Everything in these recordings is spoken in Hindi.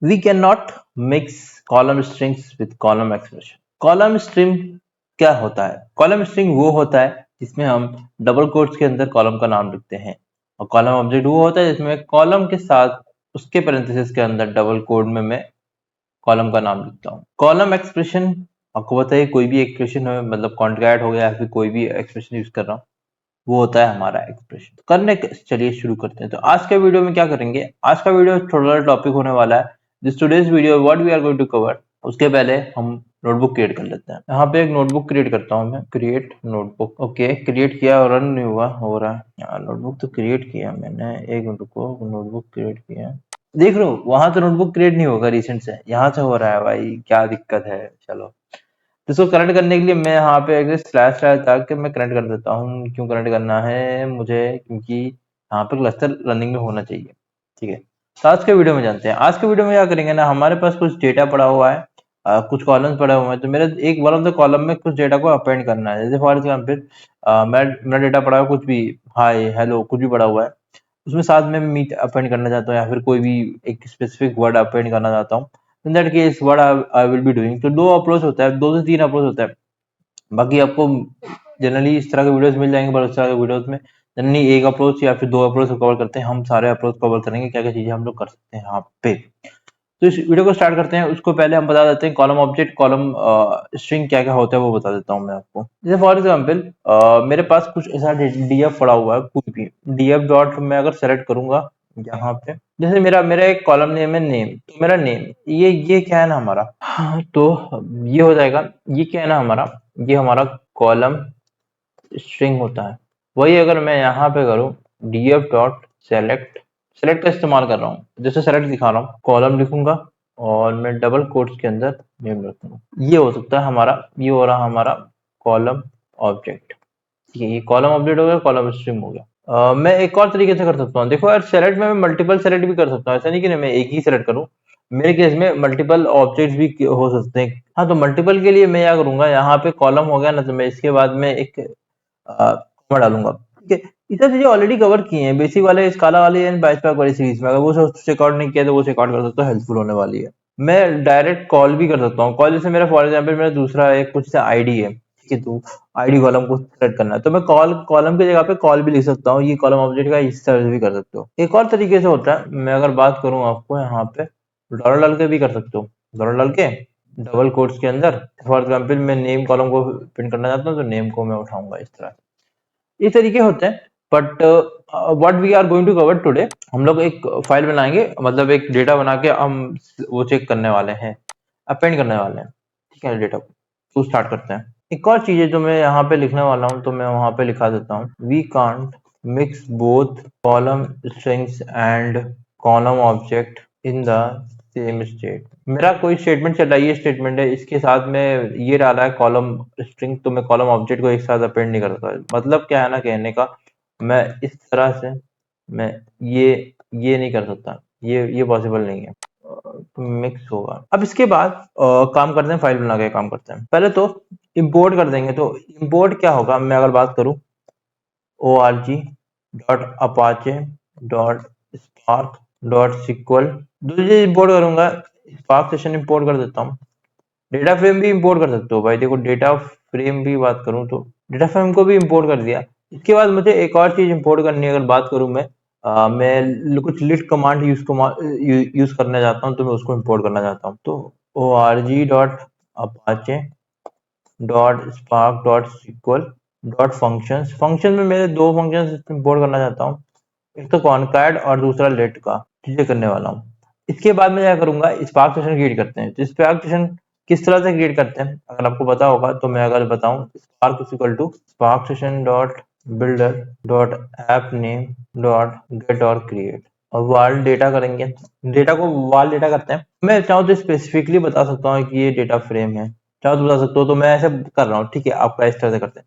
We can not mix column strings with column expression. Column string क्या होता है? कॉलम स्ट्रिंग वो होता है जिसमें हम डबल कोट्स के अंदर कॉलम का नाम लिखते हैं, और कॉलम ऑब्जेक्ट वो होता है जिसमें कॉलम के साथ उसके पैरेंथेसिस के अंदर डबल कोड में मैं कॉलम का नाम लिखता हूँ। कॉलम एक्सप्रेशन आपको बताइए, कोई भी एक्सप्रेशन हो, मतलब कॉन्ट्रैक्ट हो गया या फिर कोई भी एक्सप्रेशन यूज कर रहा हूँ, वो होता है हमारा एक्सप्रेशन। चलिए शुरू करते हैं। तो आज के वीडियो में क्या करेंगे, आज का वीडियो थोड़ा टॉपिक होने वाला है। This today's video what we are going to cover. उसके पहले हम नोटबुक क्रिएट कर लेते हैं। यहाँ पे एक नोटबुक क्रिएट करता हूँ मैं, क्रिएट नोटबुक। ओके, क्रिएट किया और रन नहीं हुआ, हो रहा है। नोटबुक तो क्रिएट किया मैंने, एक मिनट को, नोटबुक क्रिएट किया, देख लो वहां तो नोटबुक क्रिएट नहीं होगा रिसेंट से, यहाँ से हो रहा है भाई, क्या दिक्कत है। चलो, तो इसको कनेक्ट करने के लिए मैं यहाँ पे एक स्लैश स्लैश डाल के मैं कनेक्ट कर देता हूँ। क्यों कनेक्ट करना है मुझे? क्योंकि यहाँ पे क्लस्टर रनिंग में होना चाहिए। ठीक है, तो आज के वीडियो में जानते हैं। आज के वीडियो में क्या करेंगे ना, हमारे पास कुछ डेटा पड़ा हुआ है, कुछ कॉलम्स पड़े हुए हैं। तो मेरे एक वन ऑफ द कॉलम में कुछ डेटा को अपेंड करना है। जैसे फॉर एग्जाम्पल मेरा डेटा पड़ा हुआ कुछ भी, हाय हेलो कुछ भी पड़ा हुआ है, उसमें साथ में मीट अपेंड करना चाहता हूँ या फिर कोई भी एक स्पेसिफिक वर्ड अपेंड करना चाहता हूँ। In that case what I will be doing, तो दो अप्रोच होता है, 2 से 3 अप्रोच होता है। बाकी आपको जनरली इस तरह के वीडियोस मिल जाएंगे, पर उस तरह के वीडियोस में जनरली एक अप्रोच या फिर 2 अप्रोच को कवर करते हैं। हम सारे अप्रोच कवर करेंगे, क्या क्या चीजें हम लोग कर सकते हैं यहाँ पे। तो इस वीडियो को स्टार्ट करते हैं। उसको पहले हम बता देते हैं कॉलम ऑब्जेक्ट, कॉलम स्ट्रिंग क्या क्या होता है वो बता देता हूँ मैं आपको। जैसे फॉर एग्जाम्पल मेरे पास कुछ ऐसा डीएफ पड़ा हुआ है, कुछ भी डीएफ डॉट मैं अगर सेलेक्ट करूंगा यहाँ पे, जैसे मेरा मेरा एक कॉलम नेम है नेम, तो मेरा नेम ये क्या है ना हमारा, हाँ, तो ये हो जाएगा, ये क्या है ना हमारा, ये हमारा कॉलम स्ट्रिंग होता है। वही अगर मैं यहाँ पे करूँ df डॉट सेलेक्ट, सेलेक्ट का इस्तेमाल कर रहा हूँ, जैसे सेलेक्ट दिखा रहा हूँ, कॉलम लिखूंगा और मैं डबल कोट्स के अंदर नेम रखूंगा, ये हो सकता है हमारा, ये हो रहा हमारा कॉलम ऑब्जेक्ट। ठीक है, ये कॉलम ऑब्जेक्ट हो गया, कॉलम स्ट्रिंग हो गया। मैं एक और तरीके से कर सकता हूँ, देखो यार, सेलेक्ट में मैं मल्टीपल सेलेक्ट भी कर सकता हूँ, ऐसा नहीं कि मैं एक ही सेलेक्ट करूँ। मेरे केस में मल्टीपल ऑब्जेक्ट्स भी हो सकते हैं। हाँ, तो मल्टीपल के लिए मैं क्या करूंगा, यहाँ पे कॉलम हो गया ना, तो मैं इसके बाद में एक कॉमा डालूंगा। ठीक है, ये सब चीजें ऑलरेडी कवर की हैं, बेसिक वाले, स्काला वाले एंड बैचपैक वाली सीरीज में। अगर वो सब चेकआउट नहीं किया तो वो चेकआउट कर सकते हो, हेल्पफुल होने वाली है। मैं डायरेक्ट कॉल भी कर सकता हूँ। कॉल जैसे मेरा फॉर एग्जाम्पल मेरा दूसरा एक कुछ आईडी है, ठीक है, तो आईडी कॉलम को सेलेक्ट करना है, तो मैं कॉल कॉलम की जगह पे कॉल भी लिख सकता हूँ। ये कॉलम ऑब्जेक्ट का इस तरह से भी कर सकते हो। एक और तरीके से होता है, मैं अगर बात करूँ आपको यहाँ पे, डॉलर डाल के भी कर सकते हो। डॉलर डाल के डबल कोट्स के अंदर, फॉर एग्जाम्पल मैं नेम कॉलम को प्रिंट करना चाहता हूँ, तो नेम को मैं उठाऊंगा इस तरह। ये तरीके होते हैं। But what we are going to cover today, हम लोग एक फाइल बनाएंगे, मतलब एक डेटा बना के हम वो चेक करने वाले हैं, अपेंड करने वाले हैं। ठीक है, डेटा को तो स्टार्ट करते हैं। एक और चीज है जो मैं यहाँ पे लिखने वाला हूँ, तो मैं वहां पे लिखा देता हूँ, we can't mix both column strings and column object in the same state. मेरा कोई स्टेटमेंट चल रहा है, ये स्टेटमेंट है, इसके साथ में ये डाला है कॉलम स्ट्रिंग, तो मैं कॉलम ऑब्जेक्ट को एक साथ अपेंड नहीं कर सकता। मतलब क्या है ना कहने का, मैं इस तरह से मैं ये ये नहीं कर सकता, ये पॉसिबल नहीं है। तो मिक्स होगा। अब इसके बाद काम करते हैं, फाइल बना के काम करते हैं। पहले तो इंपोर्ट कर देंगे। तो इंपोर्ट क्या होगा, मैं अगर बात करूं org.apache .spark .sql, दूसरी इंपोर्ट करूंगा, स्पार्क सेशन इंपोर्ट कर देता हूँ। डेटा फ्रेम भी इंपोर्ट कर सकते हो भाई, देखो डेटा फ्रेम भी बात करूं तो डेटा फ्रेम को भी इंपोर्ट कर दिया। इसके बाद मुझे एक और चीज इंपोर्ट करनी है, अगर बात करूं मैं कुछ लिस्ट कमांड यूज करना चाहता हूं, तो मैं उसको इंपोर्ट करना चाहता हूं। तो org.apache .spark .sql फंक्शन में मेरे 2 फंक्शन इंपोर्ट करना चाहता हूँ, एक तो कॉनकैट और दूसरा लेट का, चीजें करने वाला हूँ। इसके बाद मैं क्या करूंगा, स्पार्क सेशन क्रिएट करते हैं। तो स्पार्क सेशन किस तरह से क्रिएट करते हैं अगर आपको पता होगा तो मैं अगर बताऊं, spark is equal to spark session dot builder dot app name dot get or create, और वाल डेटा करेंगे, डेटा को वाल डेटा करते हैं। मैं चाहूँ तो स्पेसिफिकली बता सकता हूँ कि ये डेटा फ्रेम है, चाहो तो बता सकते हो, तो मैं ऐसे कर रहा हूँ। ठीक है, आपका इस तरह से करते हैं।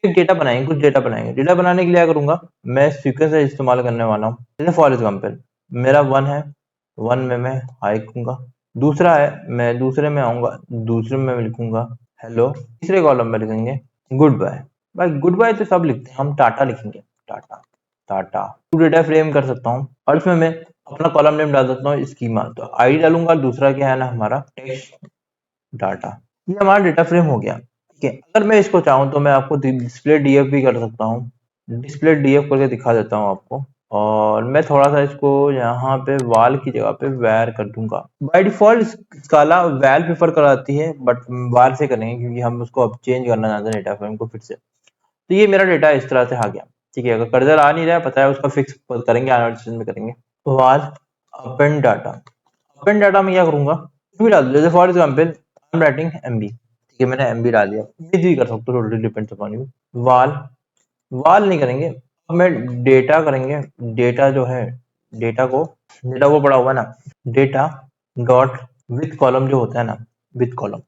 एक डेटा बनाएंगे, कुछ डेटा बनाएंगे। डेटा बनाने के लिए क्या करूंगा, मैं सीक्वेंस का इस्तेमाल करने वाला हूँ। जैसे फॉर एग्जाम्पल मेरा 1 है, 1 में मैं हाई लिखूंगा। दूसरा है, मैं दूसरे में आऊंगा, दूसरे में मैं लिखूंगा हेलो। तीसरे कॉलम में लिखेंगे गुड बाय। भाई गुड बाय तो सब लिखते हैं, हम टाटा लिखेंगे, टाटा टाटा। टू डेटा फ्रेम कर सकता हूँ, और इसमें मैं अपना कॉलम नेम डाल देता हूँ स्कीमा, तो आईडी डालूंगा, दूसरा क्या है ना हमारा टेक्स्ट डाटा। ये हमारा डेटा फ्रेम हो गया। ठीक है, अगर मैं इसको चाहूँ तो मैं आपको डिस्प्ले डीएफ भी कर सकता हूँ, डिस्प्ले डीएफ करके दिखा देता हूँ आपको। और मैं थोड़ा सा इसको यहाँ पे वाल की जगह पे वैर कर दूंगा। By default Scala val prefer कराती है, बट वाल से करेंगे क्योंकि हम उसको अब चेंज करना चाहते हैं डेटा फ्रेम को फिर से। तो ये मेरा डेटा इस तरह से आ गया। ठीक है, अगर कर्सर आ नहीं रहा है पता है, उसका फिक्स करेंगे, आने वाले सेशन में करेंगे। वाल अपेंड डाटा, अपेंड डाटा में क्या करूंगा, कुछ भी डाल दो, जैसे for example I am writing MB. ठीक है, मैंने एमबी डाल दिया, ये भी कर सकते हो, टोटली डिपेंड्स अपॉन यू। वाल, वाल नहीं करेंगे, अब मैं डेटा करेंगे। डेटा जो है, डेटा को, डेटा को पड़ा हुआ ना, डेटा डॉट विथ कॉलम जो होता है ना, विथ कॉलम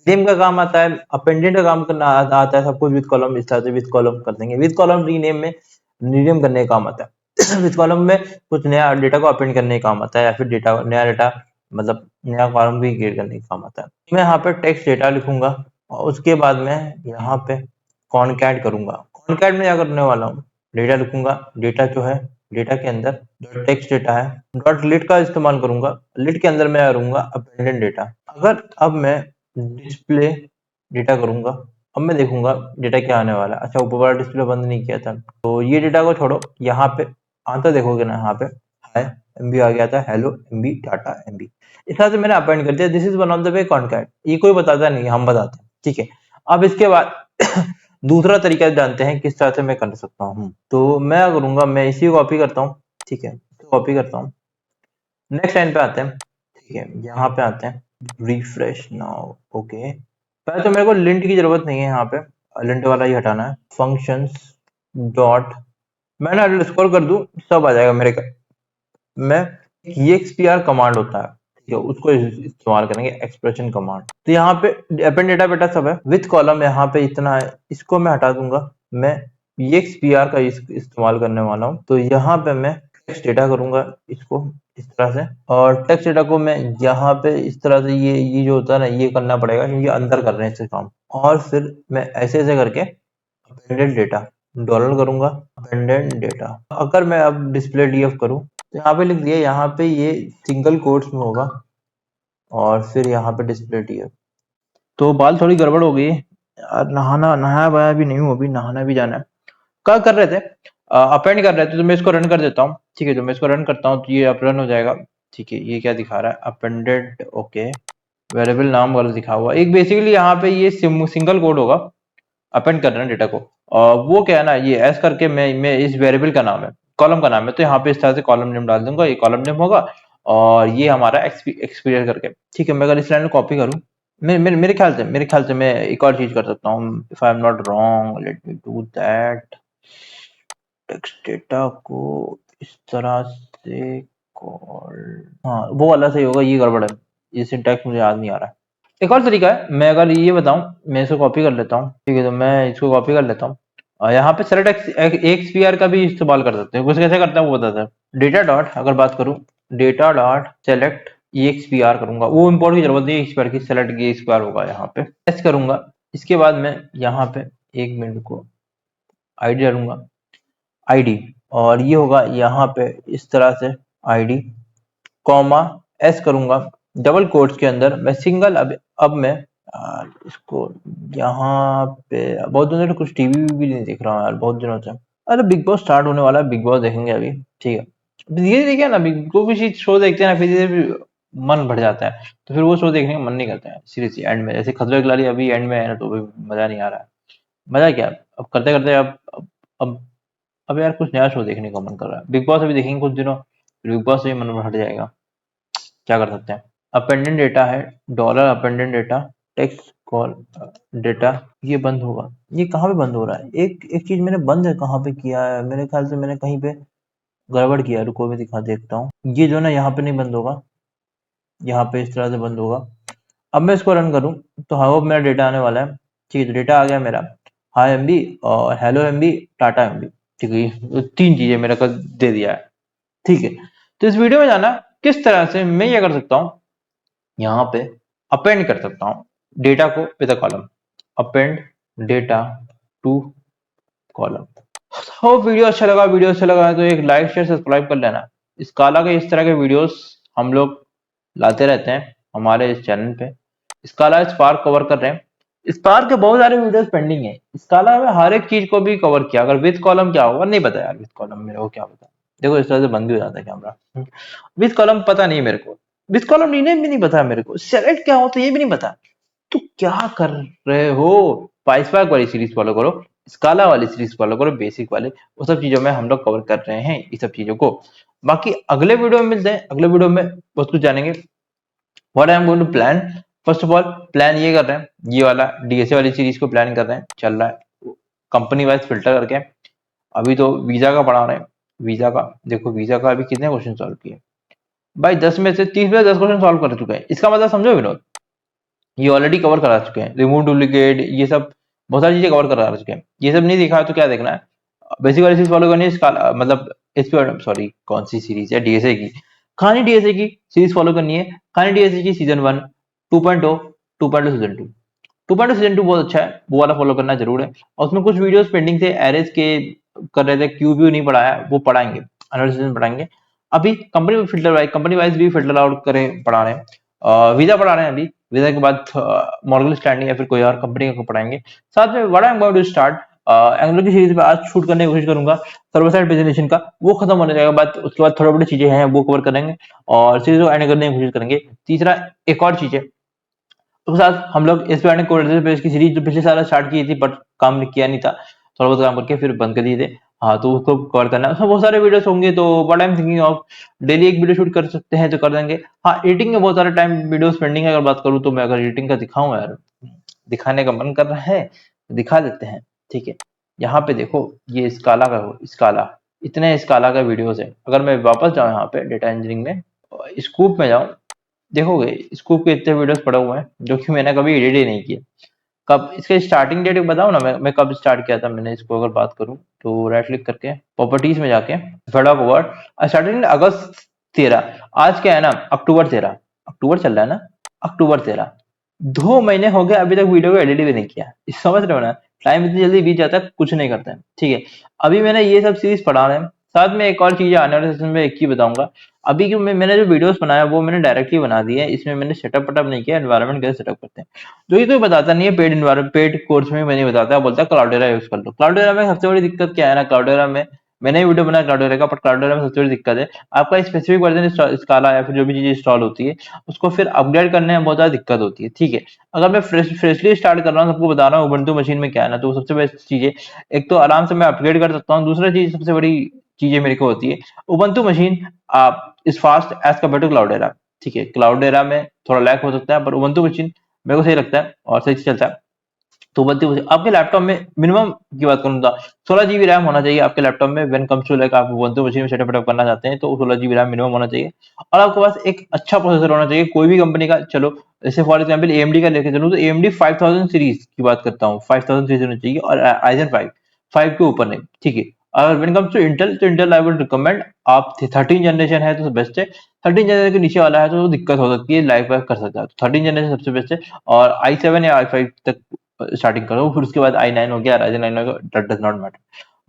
नेम का काम आता है, अपेंडेंट का काम करना आता है, सब कुछ विद कॉलम इस तरह से विद कॉलम कर देंगे। विद कॉलम रीनेम में रीनेम करने का काम आता है विद कॉलम में कुछ नया डेटा को अपेंड करने का काम आता है, या फिर डेटा नया डेटा मतलब नया कॉलम भी क्रिएट करने का काम आता है। मैं यहाँ पे टेक्स्ट डेटा लिखूंगा और उसके बाद मैं यहाँ पे कॉनकैट करूंगा। कॉनकैट में क्या करने वाला हूँ, डेटा लिखूंगा, डेटा जो है डेटा के अंदर जो टेक्स्ट डेटा है डॉट लिट का इस्तेमाल करूंगा, लिट के अंदर मैं करूंगा अपेंडेंट डेटा। अगर अब मैं डिस्प्ले डेटा करूंगा, अब मैं देखूंगा डेटा क्या आने वाला है। अच्छा, ऊपर वाला डिस्प्ले बंद नहीं किया था, तो ये डेटा को छोड़ो, यहाँ पे आता देखोगे ना, यहाँ पे हाय एमबी आ गया था, हेलो एमबी डाटा एमबी, इस तरह से मैंने अपेंड कर दिया। This is one of the way concat. ये कोई बताता नहीं, हम बताते हैं। ठीक है, अब इसके बाद दूसरा तरीका जानते हैं किस तरह से मैं कर सकता हूँ। तो मैं करूंगा, मैं इसी को कॉपी करता हूँ। ठीक है, कॉपी करता हूँ, नेक्स्ट लाइन पे आते हैं। ठीक है, यहाँ पे आते हैं, रिफ्रेश नाउ। ओके, पहले तो मेरे को लिंट की जरूरत नहीं है, यहाँ पे लिंट वाला ही हटाना है। फंक्शंस डॉट, मैंने अंडरस्कोर कर दूं सब आ जाएगा मेरे का। मैं expr कमांड होता है, ठीक है, उसको इस्तेमाल करेंगे, एक्सप्रेशन कमांड। तो यहाँ पे अपेंड डेटा बेटा सब है, विथ कॉलम यहाँ पे इतना है, इसको मैं हटा दूंगा। मैं expr का इस्तेमाल करने वाला हूँ, तो यहाँ पे मैं टेक्स्ट डेटा करूंगा इसको इस तरह से, और टेक्स्ट डेटा को मैं यहाँ पे इस तरह से, ये जो होता है ना, ये करना पड़ेगा क्योंकि अंदर कर रहे हैं इससे काम। और फिर मैं ऐसे ऐसे करके अपेंडेंट डेटा डॉलर करूंगा, अपेंडेंट डेटा। अगर मैं अब डिस्प्ले डीएफ करूं तो यहाँ पे लिख दिया, यहाँ पे ये सिंगल कोट्स में होगा, और फिर यहाँ पे डिस्प्ले डीएफ। तो बाल थोड़ी गड़बड़ हो गई यार, नहाना नहाया वाया भी नहीं हूँ, अभी नहाना भी जाना है। क्या कर रहे थे, अपेंड कर रहे थे, तो मैं इसको रन कर देता हूँ। ठीक है, तो मैं इसको रन करता हूँ तो ये अब रन हो जाएगा। ठीक है, ये क्या दिखा रहा है, अपेंडेड, ओके, वेरिएबल नाम वाला दिखा हुआ। एक बेसिकली यहाँ पे ये सिंगल कोड होगा, अपेंड कर रहे हैं डेटा को, और वो क्या है ना, ये एस करके मैं इस वेरिएबल का नाम है, कॉलम का नाम है, तो यहाँ पे इस तरह से कॉलम नेम डाल दूंगा, ये कॉलम नेम होगा, और ये हमारा एक्सपीरियर करके। ठीक है, मैं अगर इस लाइन को कॉपी करूँ, मेरे ख्याल से मैं एक और चीज कर सकता हूँ, if I am not wrong, let me do that. Text data को इस तरह से कॉल, हाँ वो वाला सही होगा, ये गड़बड़ है, ये सिंटैक्स मुझे याद नहीं आ रहा है। एक और तरीका है, मैं अगर ये बताऊं, मैं इसको कॉपी कर लेता हूँ। ठीक है, तो मैं इसको कॉपी कर लेता हूँ, और यहाँ पे सेलेक्ट एक्सपीआर का भी इस्तेमाल कर सकते हैं। कुछ कैसे करते हैं वो बताते हैं। डेटा डॉट, अगर बात करूँ, डेटा डॉट सेलेक्ट एक्सपीआर करूंगा, वो इम्पोर्ट की जरूरत नहीं एक्सपीआर की, सेलेक्ट एक्सपीआर होगा यहाँ पे, टेस्ट करूंगा। इसके बाद मैं यहाँ पे 1 मिनट को आईडी डालूंगा, आईडी, और ये होगा यहाँ पे इस तरह से आईडी, कॉमा एस करूंगा, डबल कोट्स के अंदर मैं सिंगल, अब मैं इसको यहाँ पे, बहुत दिनों से कुछ टीवी भी नहीं देख रहा हूँ यार, बहुत दिनों से। अरे बिग बॉस स्टार्ट होने वाला है, बिग बॉस देखेंगे अभी। ठीक है, धीरे देखिए ना, कोई भी चीज शो देखते हैं ना, फिर धीरे मन बढ़ जाता है, तो फिर वो शो देखने का मन नहीं करता है सीरियसली। एंड में जैसे खतरों के खिलाड़ी अभी एंड में है ना, तो भी मजा नहीं आ रहा है। मजा क्या, अब करते करते अब यार कुछ नया शो देखने का मन कर रहा है। बिग बॉस अभी देखेंगे कुछ दिनों, फिर बिग बॉस से भी मन हट जाएगा, क्या कर सकते हैं। अपेंडेंट डेटा है, डॉलर अपेंडेंट डेटा, टेक्स्ट कॉल डेटा, ये बंद होगा। ये कहाँ पे बंद हो रहा है, एक एक चीज मैंने बंद है कहाँ पे किया है, मेरे ख्याल से मैंने कहीं पे गड़बड़ किया है, रुको मैं दिखा देखता हूँ। ये जो ना यहाँ पे नहीं बंद होगा, यहाँ पे इस तरह से बंद होगा। अब मैं इसको रन करूँ तो हाँ, वो मेरा डेटा आने वाला है। ठीक है, तो डेटा आ गया मेरा, हाई एमबी और हेलो एमबी, टाटा एमबी। ठीक है, ये 3 चीजें मेरे को दे दिया है। ठीक है, तो इस वीडियो में जाना किस तरह से मैं ये कर सकता हूँ, यहाँ पे अपेंड कर सकता हूँ डेटा को with a column, append data to column. हो वीडियो अच्छा लगा, वीडियो अच्छा लगा तो एक लाइक शेयर सब्सक्राइब कर लेना। स्काला के इस तरह के वीडियोस हम लोग लाते रहते हैं हमारे इस चैनल पे। स्काला स्पार्क कवर कर रहे हैं, स्पार्क के बहुत सारे वीडियोस पेंडिंग है। स्काला में हर एक चीज को भी कवर किया। अगर विद कॉलम क्या होगा नहीं पता यार, विद कॉलम मेरे को क्या पता। देखो इस तरह से बंद भी हो जाता है कैमरा। विद कॉलम पता नहीं मेरे को, विद कॉलम नीने भी नहीं पता मेरे को, सेलेक्ट क्या होता है ये भी नहीं पता। तो क्या कर रहे हो? पाइसपार्क वाली सीरीज फॉलो करो, स्काला वाली सीरीज फॉलो करो, बेसिक वाले वो सब चीजों में हम लोग कवर कर रहे हैं ये सब चीजों को। बाकी अगले वीडियो में मिलते हैं, अगले वीडियो में बहुत कुछ जानेंगे। What I am going to plan, first of all plan ये कर रहे हैं, ये वाला डीएसए वाली सीरीज को प्लान कर रहे हैं, चल रहा है कंपनी वाइज फिल्टर करके। अभी तो वीजा का पढ़ा रहे हैं, वीजा का देखो, वीजा का अभी कितने क्वेश्चन सॉल्व किए भाई, 10 में से 30 में 10 क्वेश्चन सॉल्व कर चुके हैं। इसका मतलब समझो विनोद, ये ऑलरेडी कवर करा चुके हैं, रिमूव डुप्लीकेट ये सब बहुत सारी चीजें कवर करा चुके हैं। ये सब नहीं दिखा तो क्या देखना है, बेसिक वाली चीज फॉलो करनी है। इसका मतलब इस पे सॉरी कौन सी सीरीज है, डीएसए की, खानी डीएसए की सीरीज फॉलो करनी है। खानी डीएसए की सीजन 1 2.0, 2.0 सीजन 2, 2.0 सीजन 2 बहुत अच्छा है, वो वाला फॉलो करना जरूर है। और उसमें कुछ वीडियोस पेंडिंग थे एरेस के, कर रहे थे, क्यू भी नहीं पढ़ाया, वो पढ़ाएंगे, एनालिसिस पढ़ाएंगे। अभी कंपनी वाइज भी फिल्टर आउट करें पढ़ा रहे हैं, वीजा पढ़ा रहे हैं अभी। वीजा के बाद मॉर्गन स्टैंडी या फिर कोई और कंपनी को पढ़ाएंगे। साथ में what I am going to start, Angular की सीरीज पे आज शूट करने की कोशिश करूंगा, सर्वर साइड प्रेजेंटेशन का, वो खत्म होने जाएगा बाद, उसके बाद थोड़ी बड़ी चीजें हैं वो कवर करेंगे और सीरीज को एंड करने की कोशिश करेंगे। तीसरा एक और चीज है, उसके साथ हम लोग इस पे कोडेक्स पे इसकी सीरीज जो पिछले साल स्टार्ट की थी बट काम किया नहीं था, थोड़ा बहुत काम करके फिर बंद कर दिए थे। हाँ तो उसको कवर करना है, उसमें बहुत सारे वीडियोस होंगे, तो what I am thinking of, daily एक वीडियो शूट कर सकते हैं तो कर देंगे। हाँ एडिटिंग में बहुत सारे टाइम वीडियोस पेंडिंग है, अगर बात करूँ तो मैं अगर एडिटिंग का दिखाऊं यार, दिखाने का मन कर रहा है तो दिखा देते हैं, ठीक है। यहाँ पे देखो ये स्काला का हो, स्काला इतने स्काला का वीडियोस है। अगर मैं वापस जाऊँ यहाँ पे डेटा इंजीनियरिंग में, स्कूप में जाऊँ, देखोगे स्कूप के इतने वीडियोस पड़े हुए हैं जो कि मैंने कभी एडिट ही नहीं किया। कब इसका स्टार्टिंग डेट बताओ ना, मैं कब स्टार्ट किया था मैंने इसको, अगर बात करूं तो राइट क्लिक करके प्रॉपर्टीज में जाके फटाक वर्ड, स्टार्टिंग अगस्त 13, आज क्या है ना अक्टूबर 13, अक्टूबर चल रहा है ना, अक्टूबर 13, 2 महीने हो गए अभी तक वीडियो को एडिट भी नहीं किया। समझ रहे हो ना, टाइम इतनी जल्दी बीत जाता है, कुछ नहीं करते हैं, ठीक है। अभी मैंने ये सब सीरीज पढ़ा रहे हैं, साथ में एक और चीज आने वाले सेशन में एक ही बताऊंगा। अभी की मैंने जो वीडियोस बनाया वो मैंने डायरेक्टली बना दिया है, इसमें मैंने सेटअप वटअप नहीं किया, एनवायरनमेंट कैसे सेटअप करते हैं जो ये कोई बताता नहीं है। पेड कोर्स में मैंने बताता है, बोलता है क्लाउडेरा यूज कर लो। क्लाउडेरा में सबसे बड़ी दिक्कत क्या है ना, क्लाउडेरा में मैंने वीडियो बनाया क्लाउडेरा का, पर क्लाउडेरा में सबसे बड़ी दिक्कत है आपका स्पेसिफिक वर्जन स्काला या फिर जो भी चीज इंस्टॉल होती है उसको फिर अपग्रेड करने में बहुत ज्यादा दिक्कत होती है, ठीक है। अगर मैं फ्रेशली स्टार्ट कर रहा हूँ, सबको बता रहा हूँ उबंटू मशीन में क्या है ना, तो सबसे बेस्ट चीज है, एक तो आराम से मैं अपग्रेड कर सकता हूँ, दूसरा चीज सबसे बड़ी चीजें मेरे को होती है, उबंटू मशीन आप is fast as compare to Cloudera, ठीक है। क्लाउडेरा में थोड़ा लैग हो सकता है पर उबंटू मशीन मेरे को सही लगता है और सही से चलता है। तो बनती हुई आपके लैपटॉप में मिनिमम की बात करूँ तो 16 GB रैम होना चाहिए आपके लैपटॉप में, व्हेन कम्स टू लाइक आप ubuntu मशीन में सेटअप करना चाहते हैं तो 16 GB रैम मिनिमम होना चाहिए। और आपके पास एक अच्छा प्रोसेसर होना चाहिए कोई भी कंपनी का, चलो जैसे फॉर एग्जांपल AMD का लेके चलूं तो AMD 5000 सीरीज की बात करता हूँ, 5000 सीरीज होनी चाहिए और Ryzen 5 5 के ऊपर नहीं, ठीक है। और व्हेन कम्स टू इंटेल, तो इंटेल आई वुड रिकमेंड, आप 13 जनरेशन है तो बेस्ट है, 13 जनरेशन के नीचे वाला है तो दिक्कत हो सकती है, लाइफ कर सकता है, तो 13 जनरेशन सबसे बेस्ट है। और i7 या i5 तक स्टार्टिंग करो, फिर उसके बाद i9 हो गया, Ryzen 9 हो गया, that does not matter.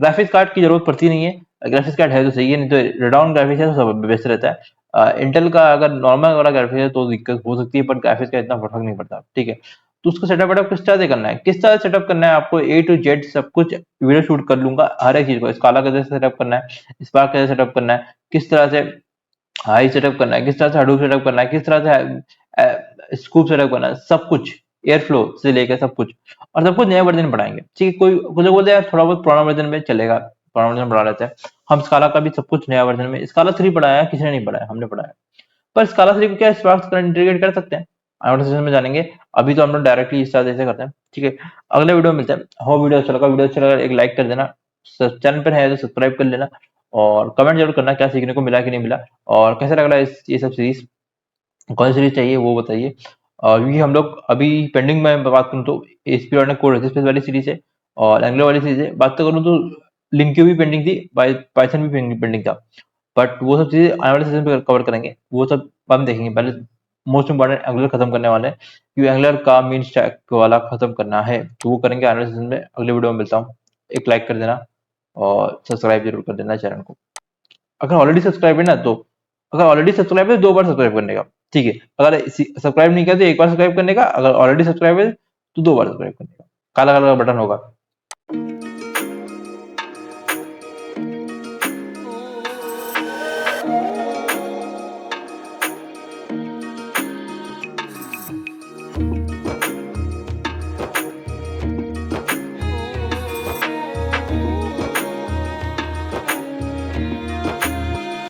Graphics card की जरूरत पड़ती नहीं है, ग्राफिक्स कार्ड है तो सही है, नहीं तो रेडॉन ग्राफिक्स है तो सब बेस्ट रहता है। इंटेल का अगर नॉर्मल वाला ग्राफिक्स है तो दिक्कत हो सकती है, पर ग्राफिक्स का इतना फर्क नहीं पड़ता, ठीक है। तो उसको सेटअप वेटअप किस तरह से करना है, किस तरह सेटअप करना है आपको ए टू जेड सब कुछ वीडियो शूट कर लूंगा, हर एक चीज को, स्काला कैसे सेटअप करना है, स्पार्क कैसे सेटअप करना है, किस तरह से हाई सेटअप करना है, किस तरह से हडूप सेटअप करना है, किस तरह से स्कूप सेटअप करना है, सब कुछ एयर फ्लो से लेकर सब कुछ, और सब कुछ नया वर्जन बढ़ाएंगे, ठीक है। कोई कुछ लोग बोलते हैं यार थोड़ा बहुत पुराना वर्जन में चलेगा, पुराना वर्जन बढ़ा लेते हैं, हम स्काला का भी सब कुछ नया वर्जन में, स्काला 3 पढ़ाया है, किसी ने नहीं पढ़ाया, हमने पढ़ाया। पर स्काला 3 को क्या स्पार्क से इंटीग्रेट कर सकते हैं, आने वाले सेशन में जानेंगे। अभी तो हम लोग डायरेक्टली इस तरह से करते हैं, ठीक है। अगले वीडियो में मिलते हैं। हो वीडियो अच्छा लगा एक लाइक कर देना, चैनल पर है तो सब्सक्राइब कर लेना, और कमेंट जरूर करना क्या सीखने को मिला कि नहीं मिला, और कैसा लग रहा है ये सब सीरीज, कौन सी सीरीज चाहिए वो बताइए। और क्योंकि हम लोग अभी पेंडिंग में बात करूँ तो एसपी और कोड रेसिस्टेंस वाली सीरीज है और एंगुलर वाली सीरीज है, बात तो करूँ तो लिंक्यू भी पेंडिंग थी, पाइथन भी पेंडिंग था, बट वो सब चीजें आने वाले सीजन पे कवर करेंगे, वो सब हम देखेंगे। पहले मोस्ट इंपॉर्टेंट एंगुलर खत्म करने वाले हैं, क्योंकि एंगुलर का मीन स्टैक वाला खत्म करना है, तो वो करेंगे आने वाले सीजन में। अगले वीडियो में मिलता हूँ, एक लाइक कर देना और सब्सक्राइब जरूर कर देना चैनल को। अगर ऑलरेडी सब्सक्राइब है ना तो अगर ऑलरेडी सब्सक्राइब है तो 2 बार सब्सक्राइब करने का, ठीक है। अगर सब्सक्राइब नहीं किया तो 1 बार सब्सक्राइब करने का, अगर ऑलरेडी सब्सक्राइब है तो 2 बार सब्सक्राइब करने का। काला-काला बटन होगा।